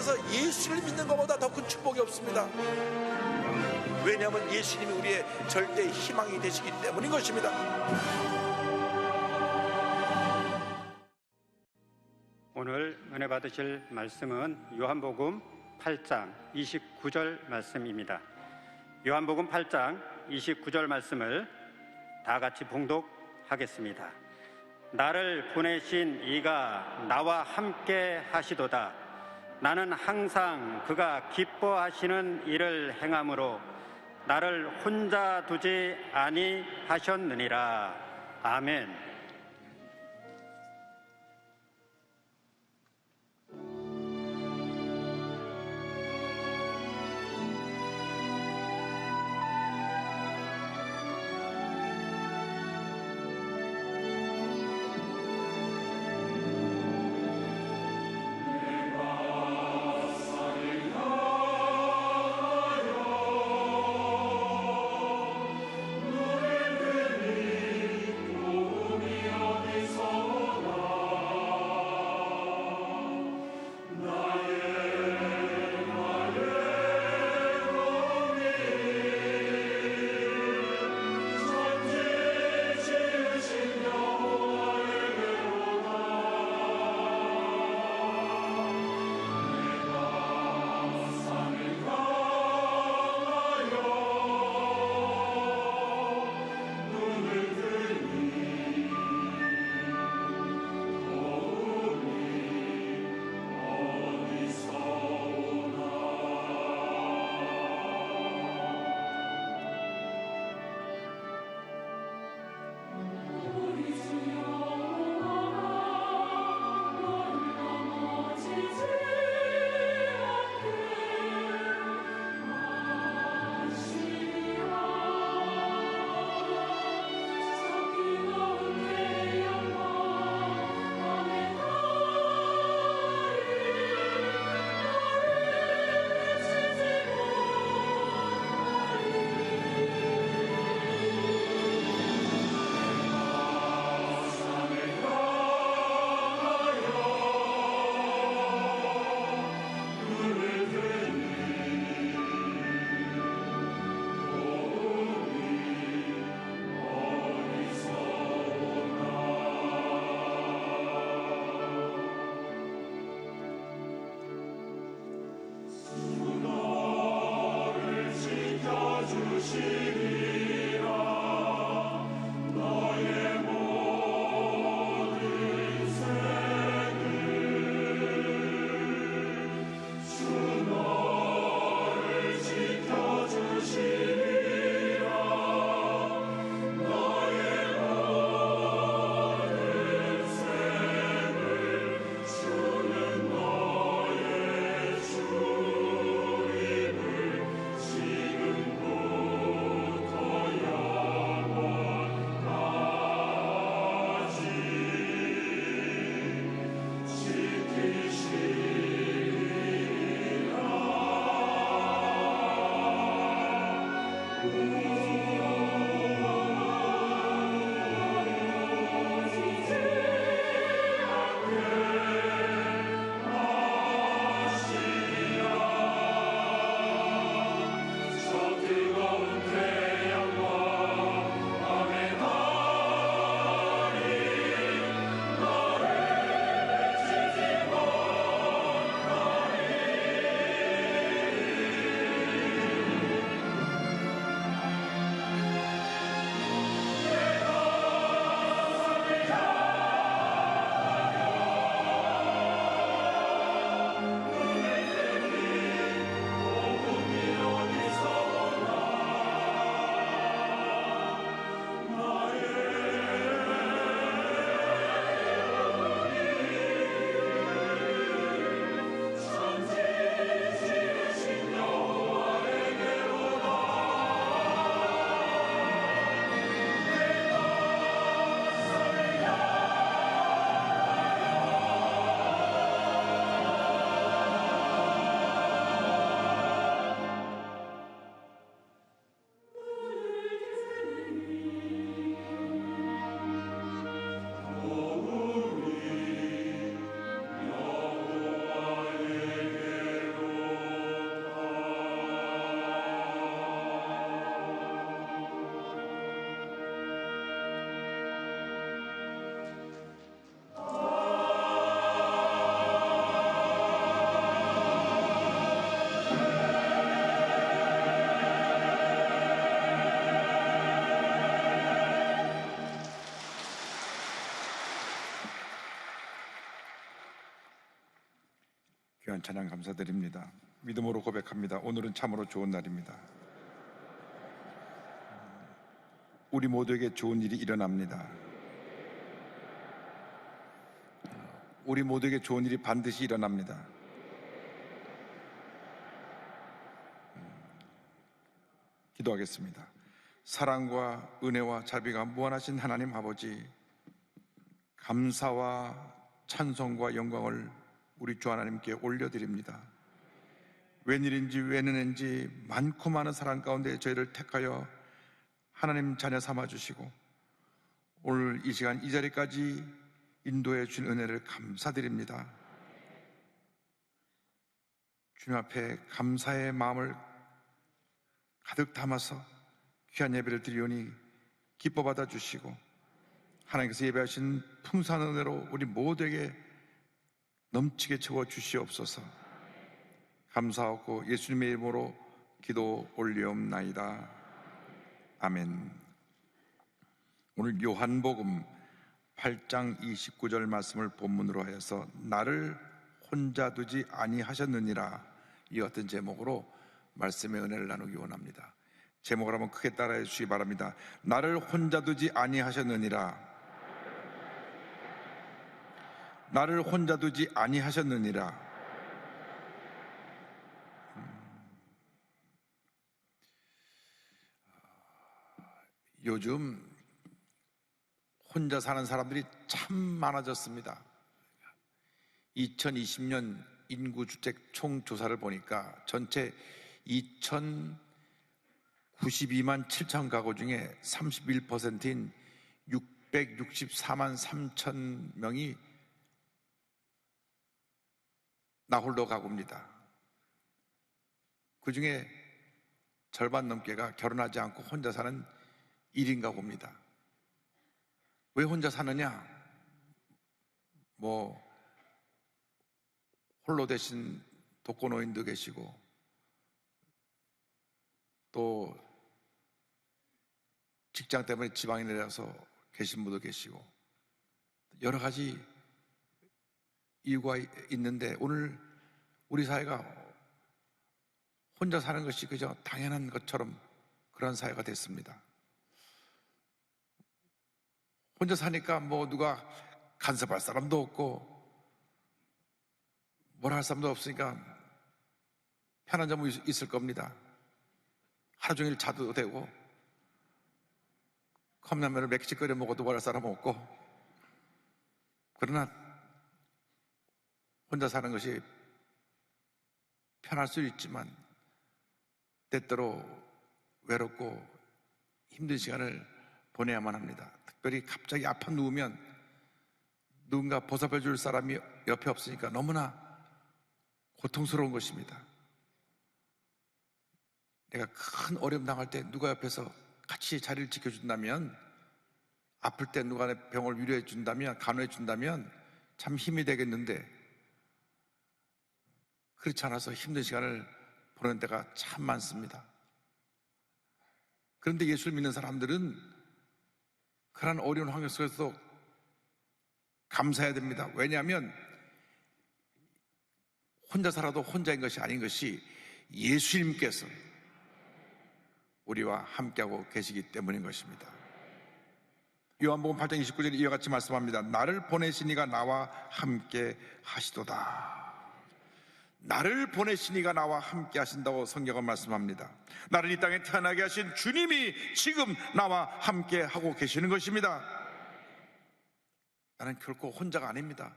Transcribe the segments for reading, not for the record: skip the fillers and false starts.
세상에서 예수를 믿는 것보다 더 큰 축복이 없습니다. 왜냐하면 예수님이 우리의 절대 희망이 되시기 때문인 것입니다. 오늘 은혜 받으실 말씀은 요한복음 8장 29절 말씀입니다. 요한복음 8장 29절 말씀을 다 같이 봉독하겠습니다. 나를 보내신 이가 나와 함께 하시도다. 나는 항상 그가 기뻐하시는 일을 행함으로 나를 혼자 두지 아니하셨느니라. 아멘. 귀한 찬양 감사드립니다. 믿음으로 고백합니다. 오늘은 참으로 좋은 날입니다. 우리 모두에게 좋은 일이 일어납니다. 우리 모두에게 좋은 일이 반드시 일어납니다. 기도하겠습니다. 사랑과 은혜와 자비가 무한하신 하나님 아버지, 감사와 찬송과 영광을 우리 주 하나님께 올려드립니다. 웬일인지 웬은인지 많고 많은 사랑 가운데 저희를 택하여 하나님 자녀 삼아주시고 오늘 이 시간 이 자리까지 인도해 준 은혜를 감사드립니다. 주님 앞에 감사의 마음을 가득 담아서 귀한 예배를 드리오니 기뻐 받아주시고 하나님께서 예배하신 풍성한 은혜로 우리 모두에게 넘치게 채워 주시옵소서. 감사하고 예수님의 이름으로 기도 올리옵나이다. 아멘. 오늘 요한복음 8장 29절 말씀을 본문으로 하여서 나를 혼자 두지 아니하셨느니라, 이 어떤 제목으로 말씀의 은혜를 나누기 원합니다. 제목을 한번 크게 따라해 주시기 바랍니다. 나를 혼자 두지 아니하셨느니라. 나를 혼자 두지 아니하셨느니라. 요즘 혼자 사는 사람들이 참 많아졌습니다. 2020년 인구주택 총조사를 보니까 전체 2,092만 7천 가구 중에 31%인 664만 3천 명이 나홀로 가구입니다. 그 중에 절반 넘게가 결혼하지 않고 혼자 사는 1인 가구입니다. 왜 혼자 사느냐? 홀로 대신 독거노인도 계시고 또 직장 때문에 지방에 내려서 계신 분도 계시고 여러 가지 이유가 있는데 오늘 우리 사회가 혼자 사는 것이 그저 당연한 것처럼 그런 사회가 됐습니다. 혼자 사니까 누가 간섭할 사람도 없고 뭐라 할 사람도 없으니까 편한 점은 있을 겁니다. 하루 종일 자도 되고 컵라면을 몇 개씩 끓여 먹어도 뭐라 할 사람 없고, 그러나 혼자 사는 것이 편할 수 있지만 때때로 외롭고 힘든 시간을 보내야만 합니다. 특별히 갑자기 아파 누우면 누군가 보살펴 줄 사람이 옆에 없으니까 너무나 고통스러운 것입니다. 내가 큰 어려움 당할 때 누가 옆에서 같이 자리를 지켜준다면, 아플 때 누가 내 병을 위로해 준다면, 간호해 준다면 참 힘이 되겠는데 그렇지 않아서 힘든 시간을 보내는 때가 참 많습니다. 그런데 예수를 믿는 사람들은 그런 어려운 환경 속에서도 감사해야 됩니다. 왜냐하면 혼자 살아도 혼자인 것이 아닌 것이 예수님께서 우리와 함께하고 계시기 때문인 것입니다. 요한복음 8장 29절에 이와 같이 말씀합니다. 나를 보내신 이가 나와 함께 하시도다. 나를 보내신 이가 나와 함께 하신다고 성경은 말씀합니다. 나를 이 땅에 태어나게 하신 주님이 지금 나와 함께 하고 계시는 것입니다. 나는 결코 혼자가 아닙니다.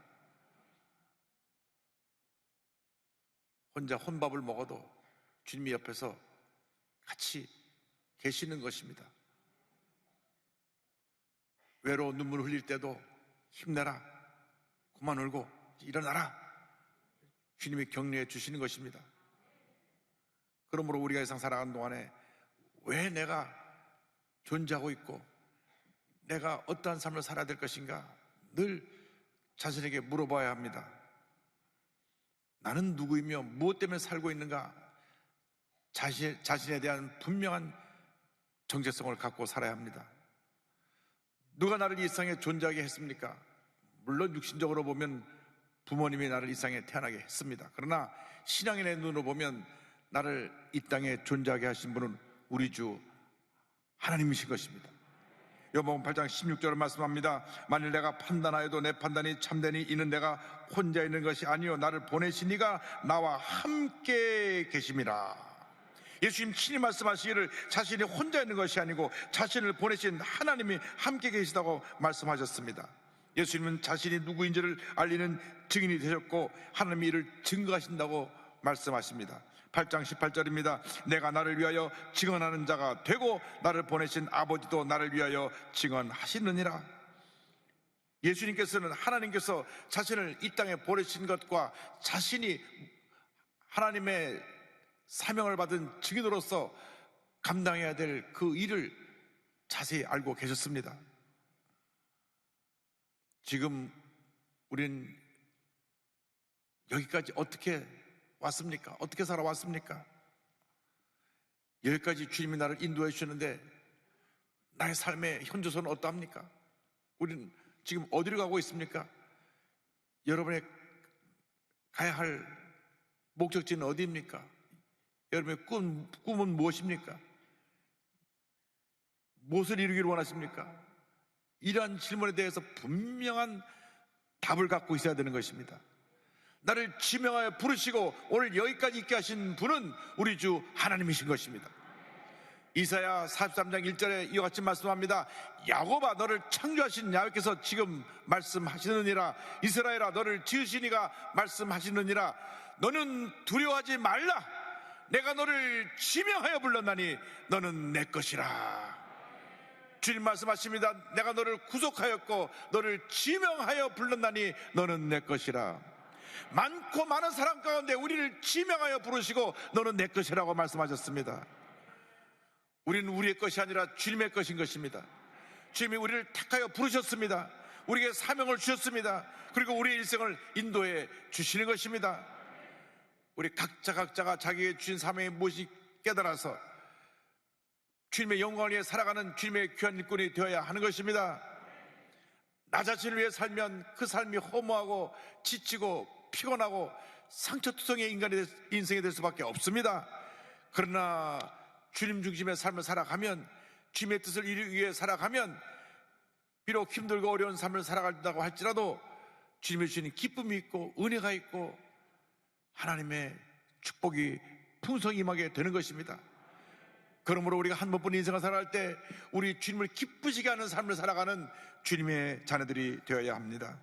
혼자 혼밥을 먹어도 주님이 옆에서 같이 계시는 것입니다. 외로워 눈물 흘릴 때도 힘내라, 그만 울고 일어나라, 주님이 격려해 주시는 것입니다. 그러므로 우리가 이 세상 살아가는 동안에 왜 내가 존재하고 있고 내가 어떠한 삶을 살아야 될 것인가 늘 자신에게 물어봐야 합니다. 나는 누구이며 무엇 때문에 살고 있는가, 자신에 대한 분명한 정체성을 갖고 살아야 합니다. 누가 나를 이 세상에 존재하게 했습니까? 물론 육신적으로 보면 부모님이 나를 이 땅에 태어나게 했습니다. 그러나 신앙인의 눈으로 보면 나를 이 땅에 존재하게 하신 분은 우리 주 하나님이신 것입니다. 요한복음 8장 16절을 말씀합니다. 만일 내가 판단하여도 내 판단이 참되니 이는 내가 혼자 있는 것이 아니요 나를 보내신 이가 나와 함께 계심이라. 예수님 친히 말씀하시기를 자신이 혼자 있는 것이 아니고 자신을 보내신 하나님이 함께 계시다고 말씀하셨습니다. 예수님은 자신이 누구인지를 알리는 증인이 되셨고 하나님의 일을 증거하신다고 말씀하십니다. 8장 18절입니다. 내가 나를 위하여 증언하는 자가 되고 나를 보내신 아버지도 나를 위하여 증언하시느니라. 예수님께서는 하나님께서 자신을 이 땅에 보내신 것과 자신이 하나님의 사명을 받은 증인으로서 감당해야 될 그 일을 자세히 알고 계셨습니다. 지금 우린 여기까지 어떻게 왔습니까? 어떻게 살아왔습니까? 여기까지 주님이 나를 인도해 주셨는데 나의 삶의 현주소는 어떠합니까? 우리는 지금 어디로 가고 있습니까? 여러분의 가야 할 목적지는 어디입니까? 여러분의 꿈은 무엇입니까? 무엇을 이루기를 원하십니까? 이러한 질문에 대해서 분명한 답을 갖고 있어야 되는 것입니다. 나를 지명하여 부르시고 오늘 여기까지 있게 하신 분은 우리 주 하나님이신 것입니다. 이사야 43장 1절에 이와 같이 말씀합니다. 야곱아 너를 창조하신 야훼께서 지금 말씀하시느니라. 이스라엘아 너를 지으신 이가 말씀하시느니라. 너는 두려워하지 말라. 내가 너를 지명하여 불렀나니 너는 내 것이라. 주님 말씀하십니다. 내가 너를 구속하였고 너를 지명하여 불렀나니 너는 내 것이라. 많고 많은 사람 가운데 우리를 지명하여 부르시고 너는 내 것이라고 말씀하셨습니다. 우리는 우리의 것이 아니라 주님의 것인 것입니다. 주님이 우리를 택하여 부르셨습니다. 우리에게 사명을 주셨습니다. 그리고 우리의 일생을 인도해 주시는 것입니다. 우리 각자가 자기에게 주신 사명이 무엇이 깨달아서 주님의 영광을 위해 살아가는 주님의 귀한 일꾼이 되어야 하는 것입니다. 나 자신을 위해 살면 그 삶이 허무하고 지치고 피곤하고 상처투성이의 인생이 될 수밖에 없습니다. 그러나 주님 중심의 삶을 살아가면, 주님의 뜻을 이루기 위해 살아가면, 비록 힘들고 어려운 삶을 살아간다고 할지라도 주님이 주시는 기쁨이 있고 은혜가 있고 하나님의 축복이 풍성히 임하게 되는 것입니다. 그러므로 우리가 한 번뿐인 인생을 살아갈 때 우리 주님을 기쁘시게 하는 삶을 살아가는 주님의 자녀들이 되어야 합니다.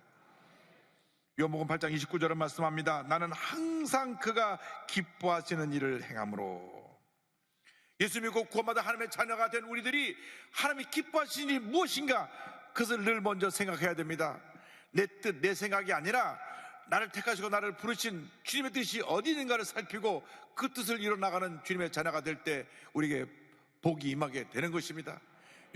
요한복음 8장 29절은 말씀합니다. 나는 항상 그가 기뻐하시는 일을 행함으로. 예수 믿고 구원받아 하나님의 자녀가 된 우리들이 하나님이 기뻐하시는 일이 무엇인가, 그것을 늘 먼저 생각해야 됩니다. 내 뜻, 내 생각이 아니라 나를 택하시고 나를 부르신 주님의 뜻이 어디 있는가를 살피고 그 뜻을 이뤄나가는 주님의 자녀가 될 때 우리에게 복이 임하게 되는 것입니다.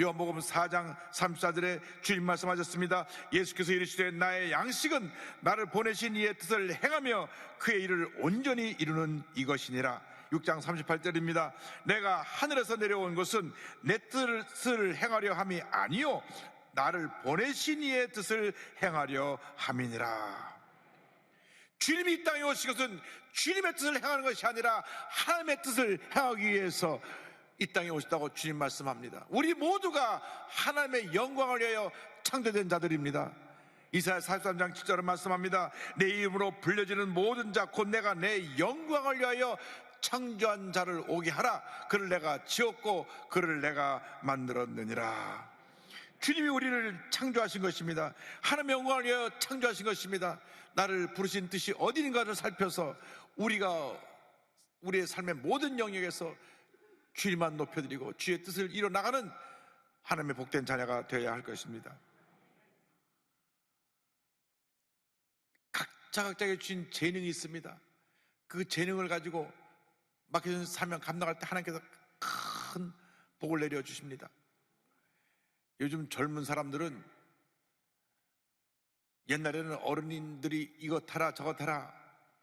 요한복음 4장 34절에 주님 말씀하셨습니다. 예수께서 이르시되 나의 양식은 나를 보내신 이의 뜻을 행하며 그의 일을 온전히 이루는 이것이니라. 6장 38절입니다. 내가 하늘에서 내려온 것은 내 뜻을 행하려 함이 아니요 나를 보내신 이의 뜻을 행하려 함이니라. 주님이 이 땅에 오신 것은 주님의 뜻을 행하는 것이 아니라 하나님의 뜻을 행하기 위해서 이 땅에 오셨다고 주님 말씀합니다. 우리 모두가 하나님의 영광을 위하여 창조된 자들입니다. 이사야 43장 7절은 말씀합니다. 내 이름으로 불려지는 모든 자 곧 내가 내 영광을 위하여 창조한 자를 오게 하라. 그를 내가 지었고 그를 내가 만들었느니라. 주님이 우리를 창조하신 것입니다. 하나님의 영광을 위하여 창조하신 것입니다. 나를 부르신 뜻이 어디 있는가를 살펴서 우리가 우리의 삶의 모든 영역에서 주님만 높여드리고 주의 뜻을 이뤄나가는 하나님의 복된 자녀가 되어야 할 것입니다. 각자에게 주신 재능이 있습니다. 그 재능을 가지고 맡겨진 사명 감당할 때 하나님께서 큰 복을 내려주십니다. 요즘 젊은 사람들은 옛날에는 어른들이 이것 하라 저것 하라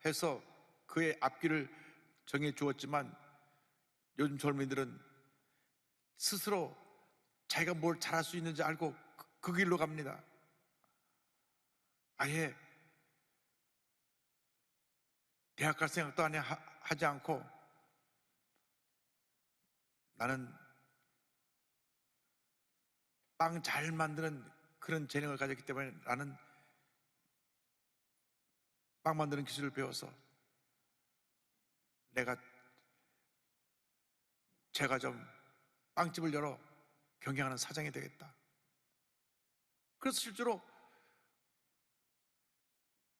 해서 그의 앞길을 정해 주었지만 요즘 젊은이들은 스스로 자기가 뭘 잘할 수 있는지 알고 그 길로 갑니다. 아예 대학 갈 생각도 하지 않고 나는 빵 잘 만드는 그런 재능을 가졌기 때문에 나는 빵 만드는 기술을 배워서 내가 제가 좀 빵집을 열어 경영하는 사장이 되겠다. 그래서 실제로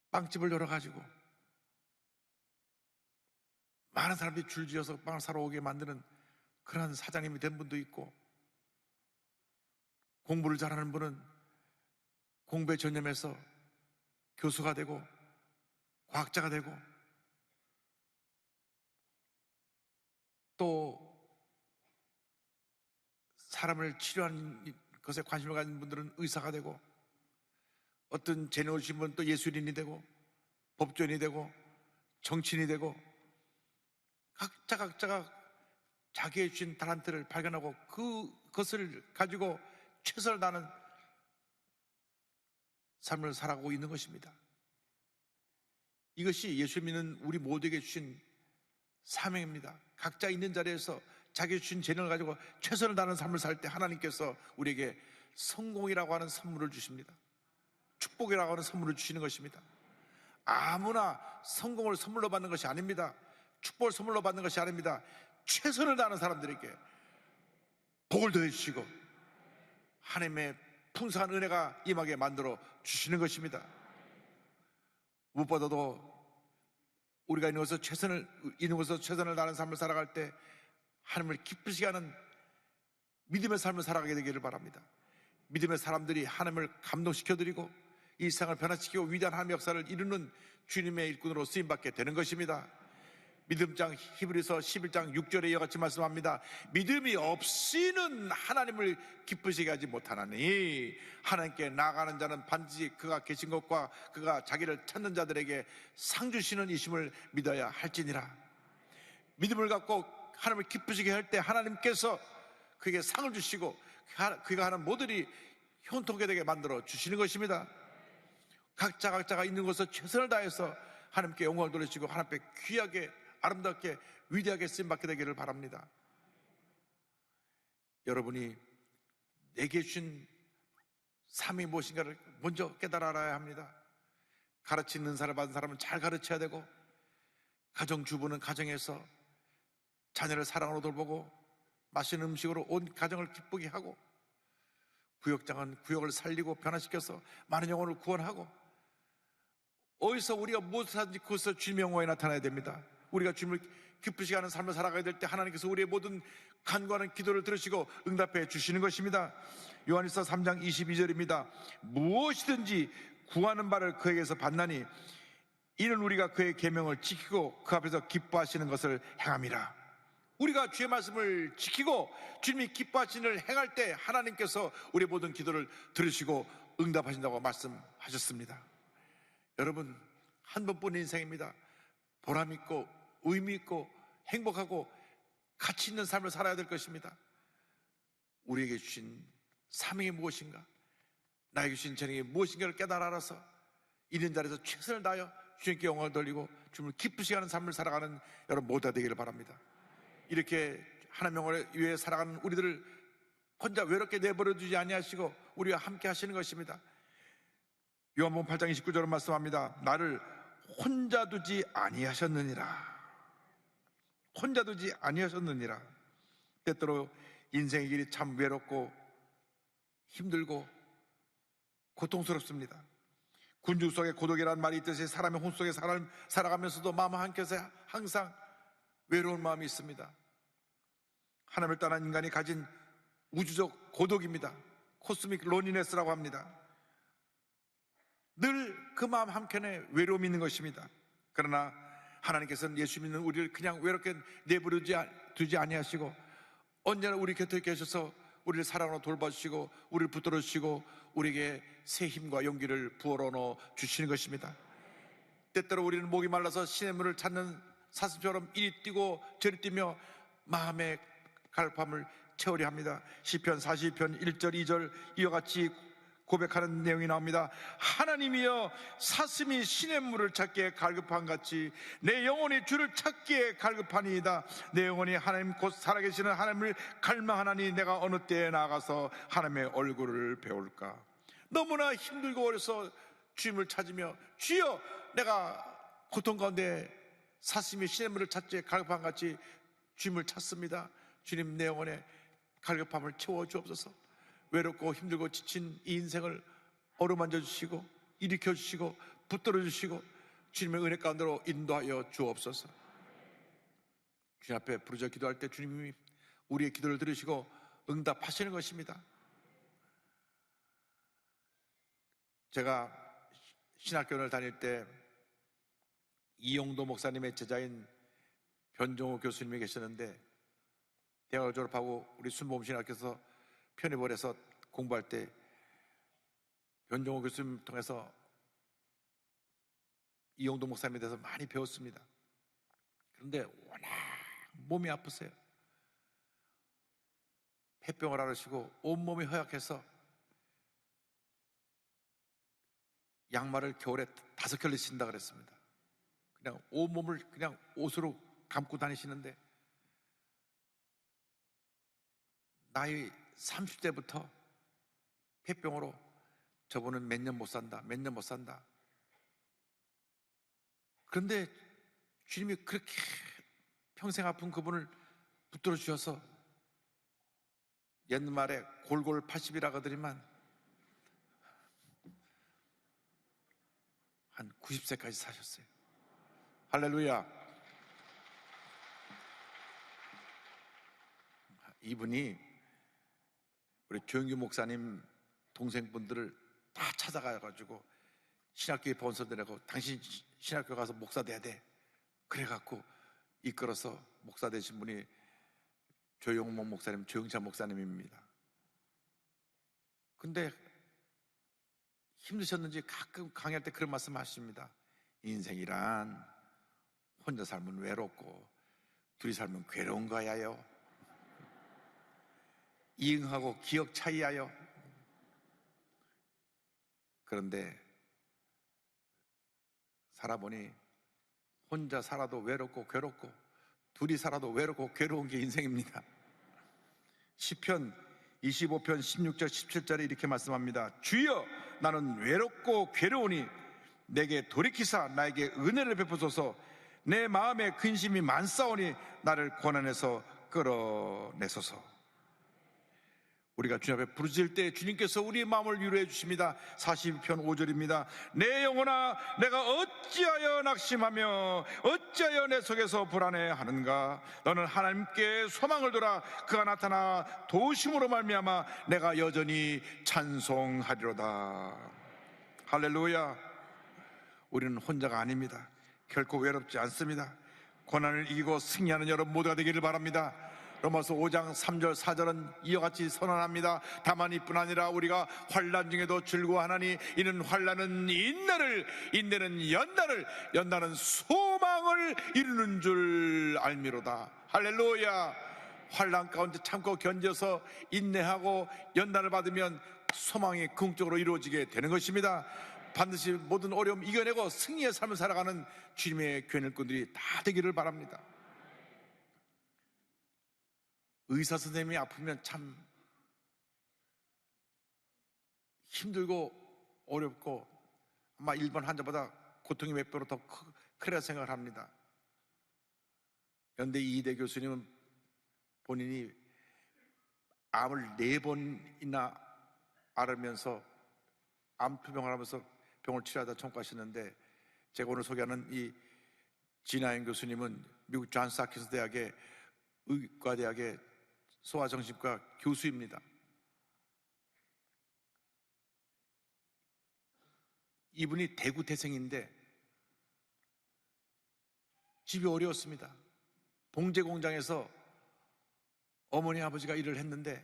빵집을 열어가지고 많은 사람들이 줄지어서 빵을 사러 오게 만드는 그런 사장님이 된 분도 있고, 공부를 잘하는 분은 공부에 전념해서 교수가 되고 과학자가 되고, 또 사람을 치료하는 것에 관심을 가진 분들은 의사가 되고, 어떤 재능을 주신 분은 또 예술인이 되고 법조인이 되고 정치인이 되고, 각자가 자기의 주신 달란트를 발견하고 그것을 가지고 최선을 다하는 삶을 살아가고 있는 것입니다. 이것이 예수 믿는 우리 모두에게 주신 사명입니다. 각자 있는 자리에서 자기 주신 재능을 가지고 최선을 다하는 삶을 살 때 하나님께서 우리에게 성공이라고 하는 선물을 주십니다. 축복이라고 하는 선물을 주시는 것입니다. 아무나 성공을 선물로 받는 것이 아닙니다. 축복을 선물로 받는 것이 아닙니다. 최선을 다하는 사람들에게 복을 더해 주시고 하나님의 풍성한 은혜가 임하게 만들어 주시는 것입니다. 무엇보다도 우리가 있는 곳에서 최선을 다하는 삶을 살아갈 때 하나님을 기쁘시게 하는 믿음의 삶을 살아가게 되기를 바랍니다. 믿음의 사람들이 하나님을 감동시켜드리고 이 세상을 변화시키고 위대한 하나님의 역사를 이루는 주님의 일꾼으로 쓰임받게 되는 것입니다. 믿음장 히브리서 11장 6절에 이와 같이 말씀합니다. 믿음이 없이는 하나님을 기쁘시게 하지 못하나니 하나님께 나아가는 자는 반드시 그가 계신 것과 그가 자기를 찾는 자들에게 상 주시는 이심을 믿어야 할지니라. 믿음을 갖고 하나님을 기쁘시게 할 때 하나님께서 그에게 상을 주시고 그가 하는 모든 형통하게 되게 만들어 주시는 것입니다. 각자가 있는 곳에서 최선을 다해서 하나님께 영광을 돌리시고 하나님께 귀하게 아름답게 위대하게 쓰임받게 되기를 바랍니다. 여러분이 내게 주신 삶이 무엇인가를 먼저 깨달아 알아야 합니다. 가르치는 은사를 받은 사람은 잘 가르쳐야 되고, 가정주부는 가정에서 자녀를 사랑으로 돌보고 맛있는 음식으로 온 가정을 기쁘게 하고, 구역장은 구역을 살리고 변화시켜서 많은 영혼을 구원하고, 어디서 우리가 무엇을 하든지 그것에서 주님의 영광이 나타나야 됩니다. 우리가 주님을 기쁘시게 하는 삶을 살아가야 될 때 하나님께서 우리의 모든 간구하는 기도를 들으시고 응답해 주시는 것입니다. 요한일서 3장 22절입니다. 무엇이든지 구하는 바를 그에게서 받나니 이는 우리가 그의 계명을 지키고 그 앞에서 기뻐하시는 것을 행함이라. 우리가 주의 말씀을 지키고 주님이 기뻐하시는 일을 행할 때 하나님께서 우리의 모든 기도를 들으시고 응답하신다고 말씀하셨습니다. 여러분, 한 번뿐인 인생입니다. 보람 있고 의미 있고 행복하고 가치 있는 삶을 살아야 될 것입니다. 우리에게 주신 사명이 무엇인가, 나에게 주신 재능이 무엇인가를 깨달아 알아서 있는 자리에서 최선을 다하여 주님께 영광을 돌리고 주님을 기쁘시게 하는 삶을 살아가는 여러분 모두가 되기를 바랍니다. 이렇게 하나님의 영광을 위해 살아가는 우리들을 혼자 외롭게 내버려 두지 아니하시고 우리와 함께 하시는 것입니다. 요한복음 8장 29절은 말씀합니다. 나를 혼자 두지 아니하셨느니라. 혼자 두지 아니하셨느니라. 때때로 인생의 길이 참 외롭고 힘들고 고통스럽습니다. 군중 속에 고독이라는 말이 있듯이 사람의 혼 속에 살아가면서도 마음 한켠에 항상 외로운 마음이 있습니다. 하나님을 떠난 인간이 가진 우주적 고독입니다. 코스믹 로니네스라고 합니다. 늘 그 마음 한켠에 외로움이 있는 것입니다. 그러나 하나님께서는 예수 믿는 우리를 그냥 외롭게 내버려 두지 아니하시고 언제나 우리 곁에 계셔서 우리를 사랑으로 돌봐주시고 우리를 붙들어 주시고 우리에게 새 힘과 용기를 부어넣어 넣어 주시는 것입니다. 때때로 우리는 목이 말라서 시냇물을 찾는 사슴처럼 이리 뛰고 저리 뛰며 마음의 갈팡을 채우려 합니다. 시편 40편 1절 2절 이와 같이 고백하는 내용이 나옵니다. 하나님이여, 사슴이 시냇물을 찾기에 갈급한 같이 내 영혼이 주를 찾기에 갈급하니이다. 내 영혼이 하나님 곧 살아계시는 하나님을 갈망하나니 내가 어느 때에 나가서 하나님의 얼굴을 배울까. 너무나 힘들고 어려서 주님을 찾으며, 주여, 내가 고통 가운데 사슴이 시냇물을 찾기에 갈급한 같이 주님을 찾습니다. 주님, 내 영혼의 갈급함을 채워주옵소서. 외롭고 힘들고 지친 이 인생을 어루만져 주시고 일으켜 주시고 붙들어 주시고 주님의 은혜 가운데로 인도하여 주옵소서. 주님 앞에 부르짖어 기도할 때 주님이 우리의 기도를 들으시고 응답하시는 것입니다. 제가 신학교를 다닐 때 이용도 목사님의 제자인 변종호 교수님이 계셨는데, 대학을 졸업하고 우리 순복음신학교에서 편입을 해서 공부할 때 변종호 교수님 통해서 이용도 목사님에 대해서 많이 배웠습니다. 그런데 워낙 몸이 아프세요. 폐병을 앓으시고 온몸이 허약해서 양말을 겨울에 5켤레 신다 그랬습니다. 그냥 온몸을 그냥 옷으로 감고 다니시는데, 나이 30대부터 폐병으로 저분은 몇 년 못 산다, 몇 년 못 산다. 그런데 주님이 그렇게 평생 아픈 그분을 붙들어 주셔서 옛말에 골골 80이라고 하더니만 한 90세까지 사셨어요. 할렐루야. 이분이 우리 조영규 목사님 동생분들을 다 찾아가가지고 신학교에 본서 내고, 당신 신학교 가서 목사 돼야 돼, 그래갖고 이끌어서 목사 되신 분이 조용목 목사님, 조영찬 목사님입니다. 근데 힘드셨는지 가끔 강의할 때 그런 말씀 하십니다. 인생이란 혼자 살면 외롭고 둘이 살면 괴로운 거야요. 이응하고 기억 차이야요. 그런데 살아보니 혼자 살아도 외롭고 괴롭고 둘이 살아도 외롭고 괴로운 게 인생입니다. 시편 25편 16절 17절에 이렇게 말씀합니다. 주여, 나는 외롭고 괴로우니 내게 돌이키사 나에게 은혜를 베푸소서. 내 마음에 근심이 많사오니 나를 고난에서 끌어내소서. 우리가 주님 앞에 부르짖을 때 주님께서 우리의 마음을 위로해 주십니다. 42편 5절입니다. 내 영혼아, 내가 어찌하여 낙심하며 어찌하여 내 속에서 불안해하는가. 너는 하나님께 소망을 둬라. 그가 나타나 도우심으로 말미암아 내가 여전히 찬송하리로다. 할렐루야. 우리는 혼자가 아닙니다. 결코 외롭지 않습니다. 고난을 이기고 승리하는 여러분 모두가 되기를 바랍니다. 로마서 5장 3절 4절은 이와 같이 선언합니다. 다만 이뿐 아니라 우리가 환난 중에도 즐거워하나니 이는 환난은 인내를, 인내는 연단을, 연단은 소망을 이루는 줄 알미로다. 할렐루야. 환난 가운데 참고 견뎌서 인내하고 연단을 받으면 소망이 궁극적으로 이루어지게 되는 것입니다. 반드시 모든 어려움 이겨내고 승리의 삶을 살아가는 주님의 교회 일꾼들이 다 되기를 바랍니다. 의사 선생님이 아프면 참 힘들고 어렵고 아마 일반 환자보다 고통이 몇 배로 더 크리라 생각을 합니다. 연대 이희대 교수님은 본인이 암을 4번이나 앓으면서 암 투병을 하면서 병을 치료하다 청구하셨는데, 제가 오늘 소개하는 이 진아영 교수님은 미국 존스 홉킨스 대학의 의과대학의 소아정신과 교수입니다. 이분이 대구 태생인데 집이 어려웠습니다. 봉제 공장에서 어머니 아버지가 일을 했는데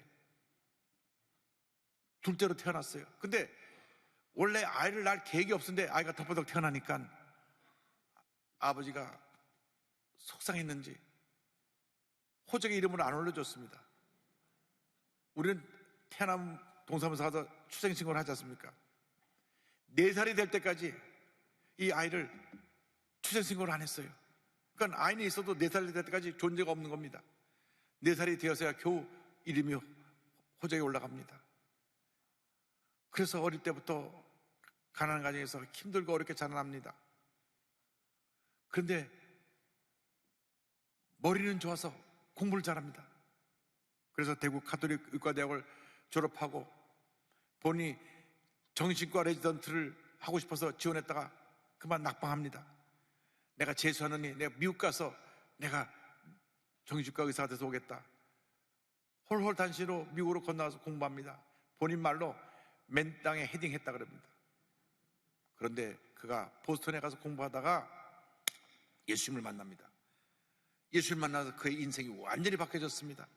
둘째로 태어났어요. 근데 원래 아이를 낳을 계획이 없었는데 아이가 덮어덕 태어나니까 아버지가 속상했는지 호적의 이름을 안 올려줬습니다. 우리는 태어나면 동사무소 가서 출생신고를 하지 않습니까? 4살이 될 때까지 이 아이를 출생신고를 안 했어요. 그러니까 아이는 있어도 4살이 될 때까지 존재가 없는 겁니다. 4살이 되어서야 겨우 이름이 호적에 올라갑니다. 그래서 어릴 때부터 가난한 가정에서 힘들고 어렵게 자라납니다. 그런데 머리는 좋아서 공부를 잘합니다. 그래서 대구 가톨릭 의과대학을 졸업하고 본인이 정신과 레지던트를 하고 싶어서 지원했다가 그만 낙방합니다. 내가 재수하느니 내가 미국 가서 내가 정신과 의사가 돼서 오겠다. 홀홀단신으로 미국으로 건너가서 공부합니다. 본인 말로 맨 땅에 헤딩했다 그럽니다. 그런데 그가 보스턴에 가서 공부하다가 예수님을 만납니다. 예수님을 만나서 그의 인생이 완전히 바뀌어졌습니다.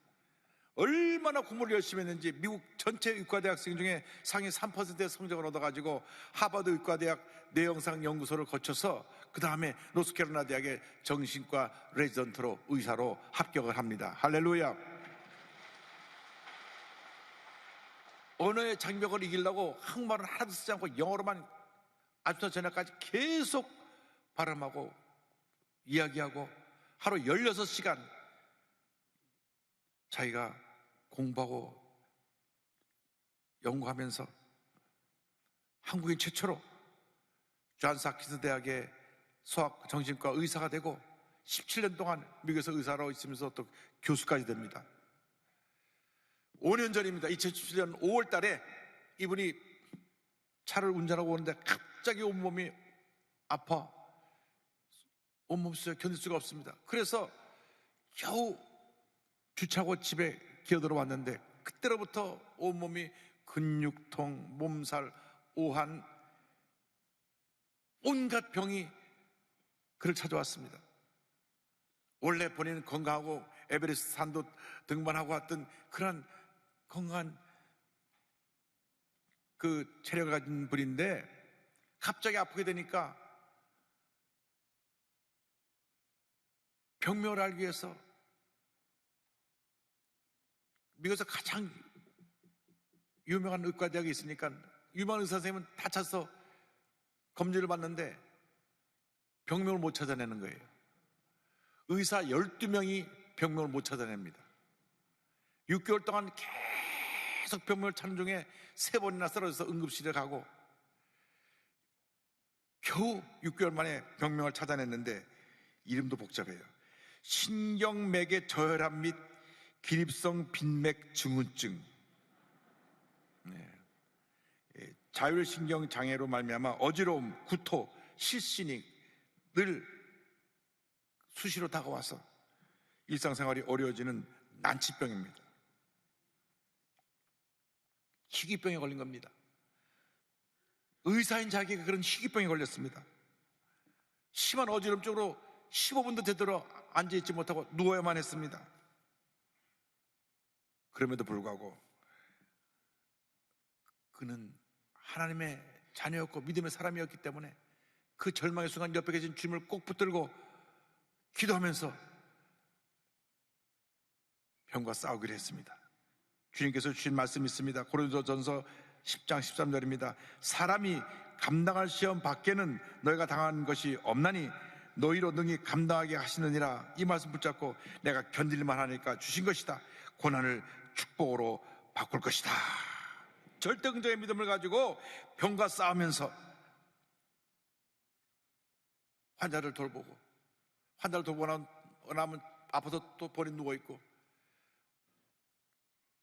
얼마나 공부를 열심히 했는지 미국 전체 의과대학생 중에 상위 3%의 성적을 얻어가지고 하버드 의과대학 뇌영상 연구소를 거쳐서 그 다음에 노스캐롤라이나 대학의 정신과 레지던트로 의사로 합격을 합니다. 할렐루야. 언어의 장벽을 이기려고 한국말은 하나도 쓰지 않고 영어로만 아주터 저녁까지 계속 발음하고 이야기하고 하루 16시간 자기가 공부하고 연구하면서 한국인 최초로 존스 홉킨스 대학의 수학 정신과 의사가 되고 17년 동안 미국에서 의사로 있으면서 또 교수까지 됩니다. 5년 전입니다. 2017년 5월 달에 이분이 차를 운전하고 오는데 갑자기 온몸이 아파 온몸 수에 견딜 수가 없습니다. 그래서 겨우 주차하고 집에 기어들어 왔는데 그때로부터 온몸이 근육통, 몸살, 오한 온갖 병이 그를 찾아왔습니다. 원래 본인은 건강하고 에베레스트 산도 등반하고 왔던 그런 건강한 그 체력을 가진 분인데 갑자기 아프게 되니까 병명을 알기 위해서 미국에서 가장 유명한 의과대학이 있으니까 유명한 의사 선생님은 다 찾아서 검진을 받는데 병명을 못 찾아내는 거예요. 의사 12명이 병명을 못 찾아냅니다. 6개월 동안 계속 병명을 찾는 중에 3번이나 쓰러져서 응급실에 가고 겨우 6개월 만에 병명을 찾아냈는데 이름도 복잡해요. 신경맥의 저혈압 및 기립성 빈맥 증후증, 자율신경 장애로 말미암아 어지러움, 구토, 실신이 늘 수시로 다가와서 일상생활이 어려워지는 난치병입니다. 희귀병에 걸린 겁니다. 의사인 자기가 그런 희귀병에 걸렸습니다. 심한 어지럼증으로 15분도 되도록 앉아있지 못하고 누워야만 했습니다. 그럼에도 불구하고 그는 하나님의 자녀였고 믿음의 사람이었기 때문에 그 절망의 순간 옆에 계신 주님을 꼭 붙들고 기도하면서 병과 싸우기로 했습니다. 주님께서 주신 말씀이 있습니다. 고린도전서 10장 13절입니다. 사람이 감당할 시험 밖에는 너희가 당한 것이 없나니 너희로 능히 감당하게 하시느니라. 이 말씀 붙잡고 내가 견딜만 하니까 주신 것이다. 고난을 축복으로 바꿀 것이다. 절대 긍정의 믿음을 가지고 병과 싸우면서 환자를 돌보고 환자를 돌보고 나면 아파서 또 본인 누워있고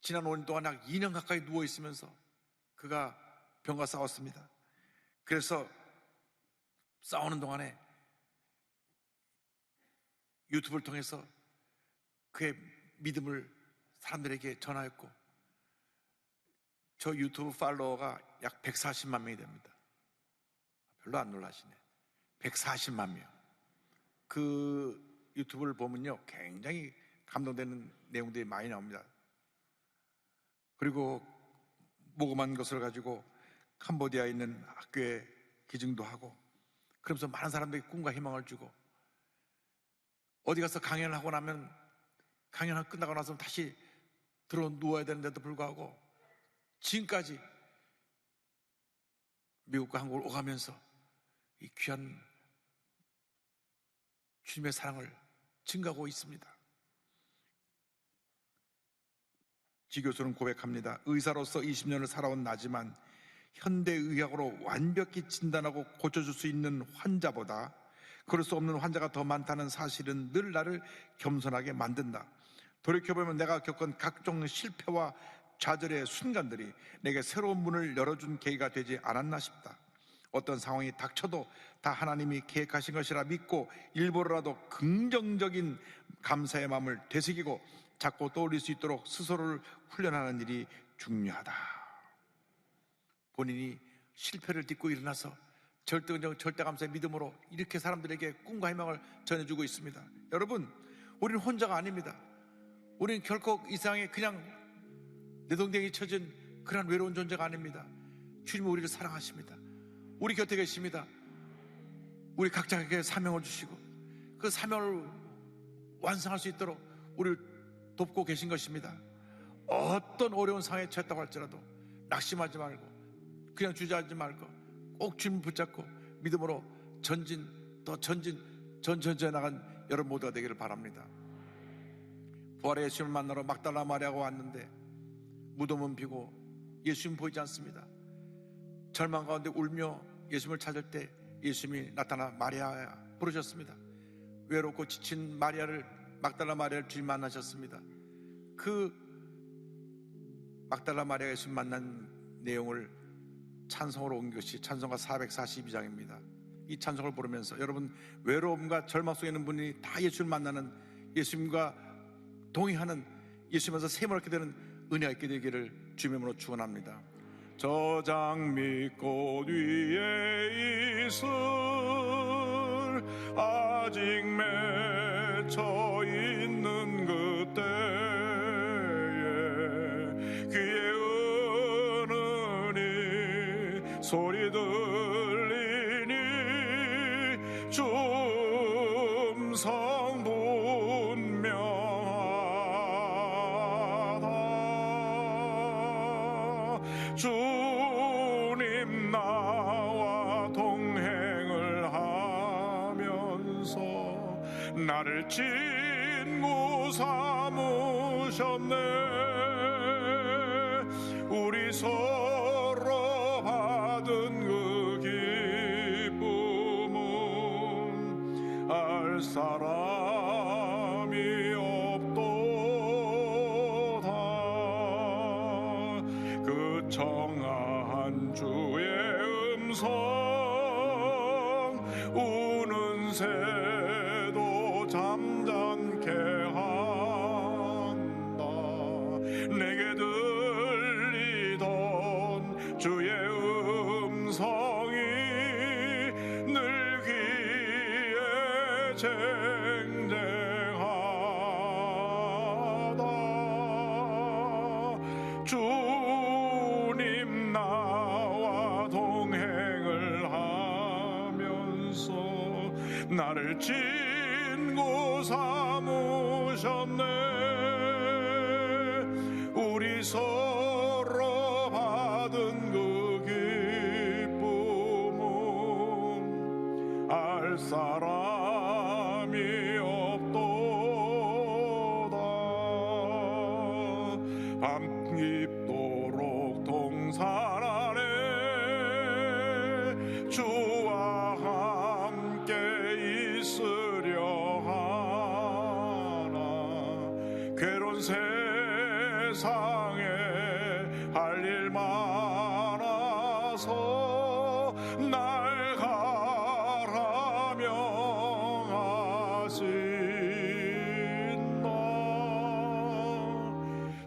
지난 5년 동안 약 2년 가까이 누워있으면서 그가 병과 싸웠습니다. 그래서 싸우는 동안에 유튜브를 통해서 그의 믿음을 사람들에게 전하였고 저 유튜브 팔로워가 약 140만 명이 됩니다. 별로 안 놀라시네. 140만 명. 그 유튜브를 보면요 굉장히 감동되는 내용들이 많이 나옵니다. 그리고 모금한 것을 가지고 캄보디아에 있는 학교에 기증도 하고 그러면서 많은 사람들에게 꿈과 희망을 주고 어디 가서 강연을 하고 나면 강연 끝나고 나서 다시 들어 누워야 되는데도 불구하고 지금까지 미국과 한국을 오가면서 이 귀한 주님의 사랑을 증가하고 있습니다. 지 교수는 고백합니다. 의사로서 20년을 살아온 나지만 현대의학으로 완벽히 진단하고 고쳐줄 수 있는 환자보다 그럴 수 없는 환자가 더 많다는 사실은 늘 나를 겸손하게 만든다. 돌이켜보면 내가 겪은 각종 실패와 좌절의 순간들이 내게 새로운 문을 열어준 계기가 되지 않았나 싶다. 어떤 상황이 닥쳐도 다 하나님이 계획하신 것이라 믿고 일부러라도 긍정적인 감사의 마음을 되새기고 자꾸 떠올릴 수 있도록 스스로를 훈련하는 일이 중요하다. 본인이 실패를 딛고 일어나서 절대감사의 믿음으로 이렇게 사람들에게 꿈과 희망을 전해주고 있습니다. 여러분, 우리는 혼자가 아닙니다. 우리는 결코 이 세상에 그냥 내동댕이 쳐진 그런 외로운 존재가 아닙니다. 주님은 우리를 사랑하십니다. 우리 곁에 계십니다. 우리 각자에게 사명을 주시고 그 사명을 완성할 수 있도록 우리를 돕고 계신 것입니다. 어떤 어려운 상황에 처했다고 할지라도 낙심하지 말고 그냥 주저하지 말고 꼭 주님 붙잡고 믿음으로 전진 나간 여러분 모두가 되기를 바랍니다. 부활의 예수님을 만나러 막달라 마리아가 왔는데 무덤은 비고 예수님 보이지 않습니다. 절망 가운데 울며 예수님을 찾을 때 예수님이 나타나 마리아야 부르셨습니다. 외롭고 지친 막달라 마리아를 주님 만나셨습니다. 그 막달라 마리아가 예수님 만난 내용을 찬송으로 온 것이 찬송가 442장입니다. 이 찬송을 부르면서 여러분 외로움과 절망 속에 있는 분이 다 예수님을 만나는, 예수님과 동행하는, 예수님에서 샘을 얻게 되는 은혜가 있게 되기를 주님의 이름으로 축원합니다. 저장 밑꽃 위에 있을 아직 맺혀 있는 그때에 귀에 은은히 소리 들리니 춤성 분명하다. 주님 나와 동행을 하면서 나를 친구 삼으셨네. 우리 서로 받은 그 기쁨은 알 사람이 없도다. 그 청아한 주의 음성 우는 새도 잠잠케 한다. 내게 들리던 주의 음성이 늘 귀에 쟁쟁하다. 주님 나와 동행을 하면서 나를 친구 삼으셨네. 우리 서로 받은 그 기쁨은 알 사람이 없도다. 밤 깊도록 동산 안에 주와 함께 있으려 하나. 괴로운 세상에 할 일 많아서 날 가라 명하신다.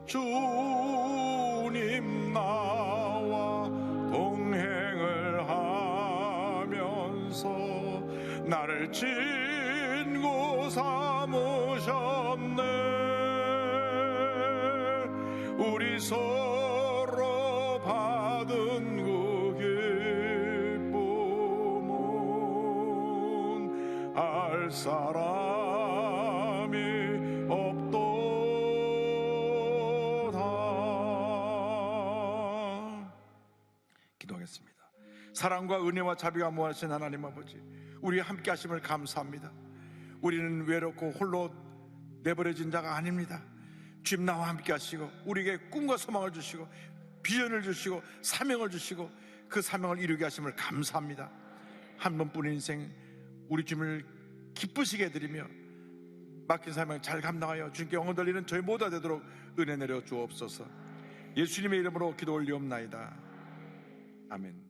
주님 나와 동행을 하면서 나를 친구 삼으셨네. 우리 서로 받은 그 기쁨은 알 사람이 없도다. 사랑과 은혜와 자비가 무한하신 하나님 아버지, 우리 함께 하심을 감사합니다. 우리는 외롭고 홀로 내버려진 자가 아닙니다. 주님 나와 함께 하시고 우리에게 꿈과 소망을 주시고 비전을 주시고 사명을 주시고 그 사명을 이루게 하심을 감사합니다. 한 번뿐인 인생 우리 주님을 기쁘시게 해드리며 맡긴 사명 잘 감당하여 주님께 영혼 돌리는 저희 모두가 되도록 은혜 내려 주옵소서. 예수님의 이름으로 기도 올리옵나이다. 아멘.